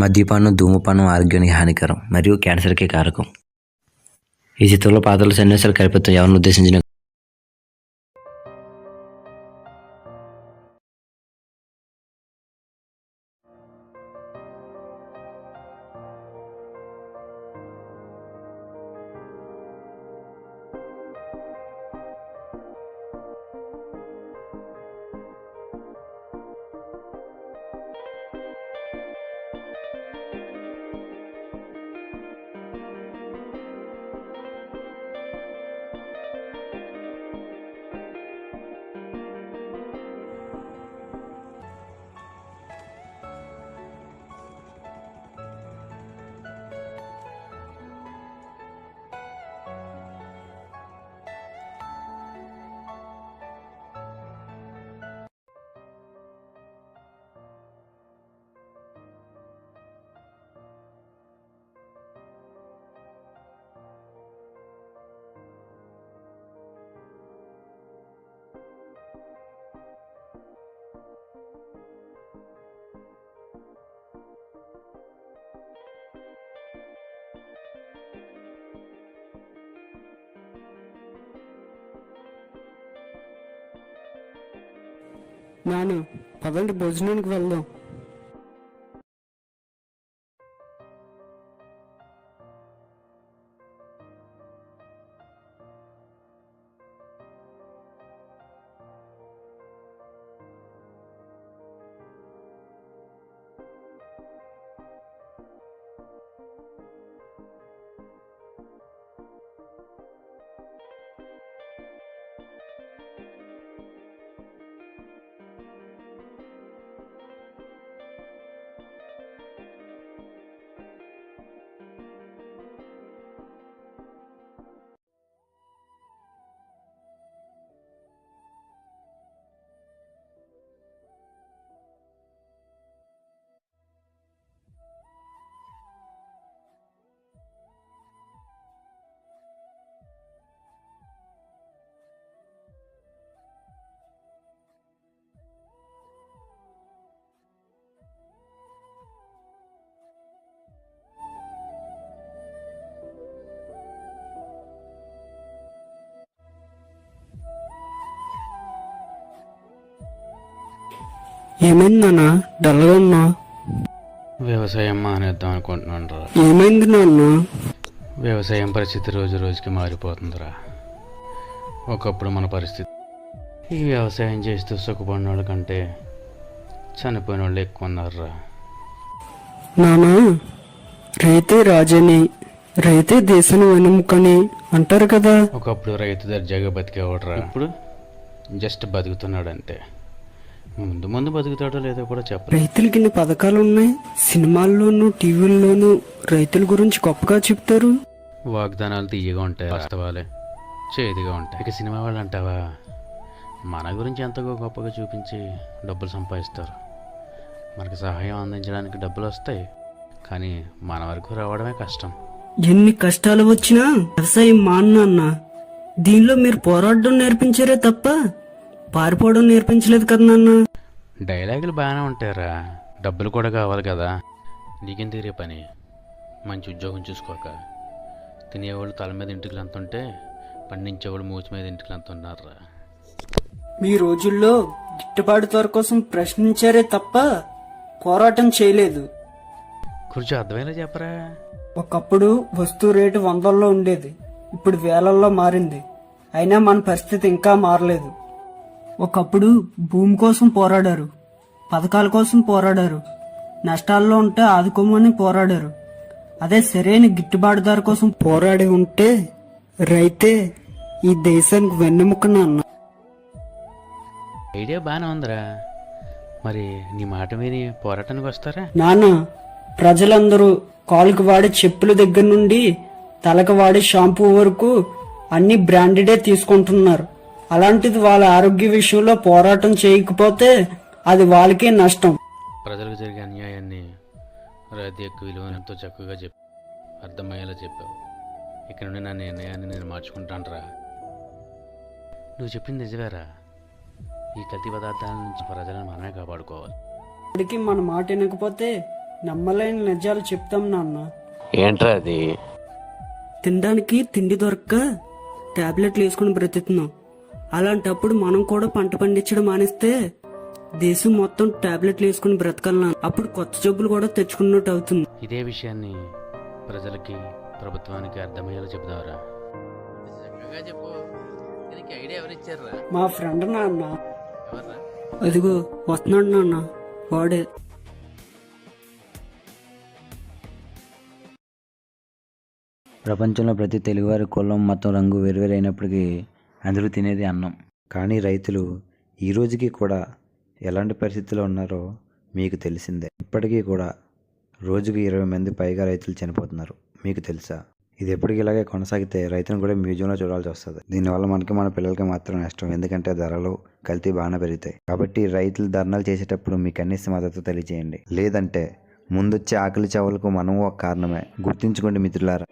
మద్యపానం, ధూమపానం ఆరోగ్యానికి హానికరం మరియు క్యాన్సర్‌కి కారకం. ఈ చిత్రంలో పాత్రలు, సన్నివేశాలు, కల్పితం. ఎవరిని ఉద్దేశించిన నాన్న, పదండి భోజనానికి వెళ్దాం. ఏమైంది నాన్న, డల్గా ఉన్నా? వ్యవసాయం మానేద్దాం అనుకుంటున్నాను రా. ఏమైంది నాన్న? వ్యవసాయం పరిస్థితి రోజు రోజుకి మారిపోతుందిరా. ఒకప్పుడు మన పరిస్థితి ఈ వ్యవసాయం చేస్తూ సుఖపడిన వాళ్ళ కంటే చనిపోయిన వాళ్ళు ఎక్కువ ఉన్నారురా. నాన్న, రైతే రాజని, రైతే దేశాన్ని వెనుముకని అంటారు కదా. ఒకప్పుడు రైతు దర్జాగా బతికేవాడురా. ఇప్పుడు జస్ట్ బతుకుతున్నాడు అంతే. ముందు ముందు బతుకుతాడో లేదో కూడా చెప్పలేదు. రైతులకి ఇన్ని పథకాలు ఉన్నాయి, సినిమాల్లోనూ టీవీల్లోనూ రైతుల గురించి గొప్పగా చెప్తారు. వాగ్దానాలు తీయగా ఉంటాయి, వాస్తవాలే చేదుగా ఉంటాయి. ఇక సినిమా వాళ్ళు అంటావా, మన గురించి ఎంతగా గొప్పగా చూపించి డబ్బులు సంపాదిస్తారు. మనకి సహాయం అందించడానికి డబ్బులు వస్తాయి, కానీ మన వరకు రావడమే కష్టం. ఎన్ని కష్టాలు వచ్చినా వ్యవసాయం మాన్న. దీనిలో మీరు పోరాడడం నేర్పించారే తప్ప పారిపోవడం నేర్పించలేదు కదా నాన్న. డైలాగులు బాగానే ఉంటాయరా, డబ్బులు కూడా కావాలి కదా. నీకేం తీరే పని? మంచి ఉద్యోగం చూసుకోక తినేవాళ్ళు తల మీద ఇంటికి ఎంత ఉంటే పండించేవాళ్ళు మూతి మీద ఇంటికి ఎంత ఉన్నారా. మీ రోజుల్లో గిట్టుబాటు ధర కోసం ప్రశ్నించారే తప్ప పోరాటం చేయలేదు. కొంచెం అర్థమైనా చెప్పరా. ఒకప్పుడు వస్తువు రేటు 100ల్లో ఉండేది, ఇప్పుడు వేలల్లో మారింది. అయినా మన పరిస్థితి ఇంకా మారలేదు. ఒకప్పుడు భూమి కోసం పోరాడారు, పథకాల కోసం పోరాడారు, నష్టాల్లో ఉంటే ఆదుకోమని పోరాడారు. అదే సరైన గిట్టుబాటు ధర కోసం పోరాడి ఉంటే రైతే ఈ దేశానికి వెన్నెముకన అన్న. ఐడియా బాగానే ఉందిరా, మరి నీ మాట విని పోరాటానికి వస్తారా? నాన్న, ప్రజలందరూ కాలుకి వాడే చెప్పుల దగ్గర నుండి తలకు వాడే షాంపూ వరకు అన్ని బ్రాండెడే తీసుకుంటున్నారు. అలాంటిది వాళ్ళ ఆరోగ్య విషయంలో పోరాటం చేయకపోతే అది వాళ్ళకే నష్టం. ప్రజలకు జరిగే అన్యాయాన్ని రైతు యొక్క విలువను ఎంతో చక్కగా అర్థమయ్యేలా చెప్పావు. ఇక్కడ నుండి నా నిర్ణయాన్ని నేను మార్చుకుంటానురా. నువ్వు చెప్పింది నిజమేరా. ఈ కల్తీ పదార్థాల నుంచి ప్రజలను మనమే కాపాడుకోవాలి. ఇప్పటికీ మన మాట వినకపోతే నమ్మలేని నిజాలు చెప్తాం నాన్న. ఏంట్రా అది? తినడానికి తిండి దొరక్క టాబ్లెట్లు వేసుకుని బ్రతుకుతున్నాం. అలాంటప్పుడు మనం కూడా పంట పండించడం మానేస్తే దేశం మొత్తం టాబ్లెట్లు వేసుకుని బ్రతకాలన్నా. అప్పుడు కొత్త జబ్బులు కూడా తెచ్చుకున్నట్టు అవుతుంది. ఇదే విషయాన్ని ప్రజలకి ప్రభుత్వానికి అర్థమయ్యేలా చెప్తావరా? చెప్పు. దీనికి ఐడియా ఎవరిచ్చారా? మా ఫ్రెండ్ నాన్న. ఎవర్రా? అదిగో వస్తున్నాడు నాన్న, వాడే. ప్రపంచంలో ప్రతి తెలుగువారి కులం మతం రంగు వేరువేరు అయినప్పటికీ అందరూ తినేది అన్నం. కానీ రైతులు ఈ రోజుకి కూడా ఎలాంటి పరిస్థితుల్లో ఉన్నారో మీకు తెలిసిందే. ఇప్పటికీ కూడా రోజుకు 20 మంది పైగా రైతులు చనిపోతున్నారు. మీకు తెలుసా? ఇది ఎప్పటికీ ఇలాగే కొనసాగితే రైతును కూడా మ్యూజియంలో చూడాల్సి వస్తుంది. దీనివల్ల మనకి మన పిల్లలకి మాత్రం నష్టం. ఎందుకంటే ధరలు కల్తీ బాగానే పెరుగుతాయి. కాబట్టి రైతులు ధర్నాలు చేసేటప్పుడు మీ కనీస మద్దతు తెలియజేయండి. లేదంటే ముందొచ్చే ఆకలి చావులకు మనము ఒక కారణమే. గుర్తుంచుకోండి మిత్రులారా.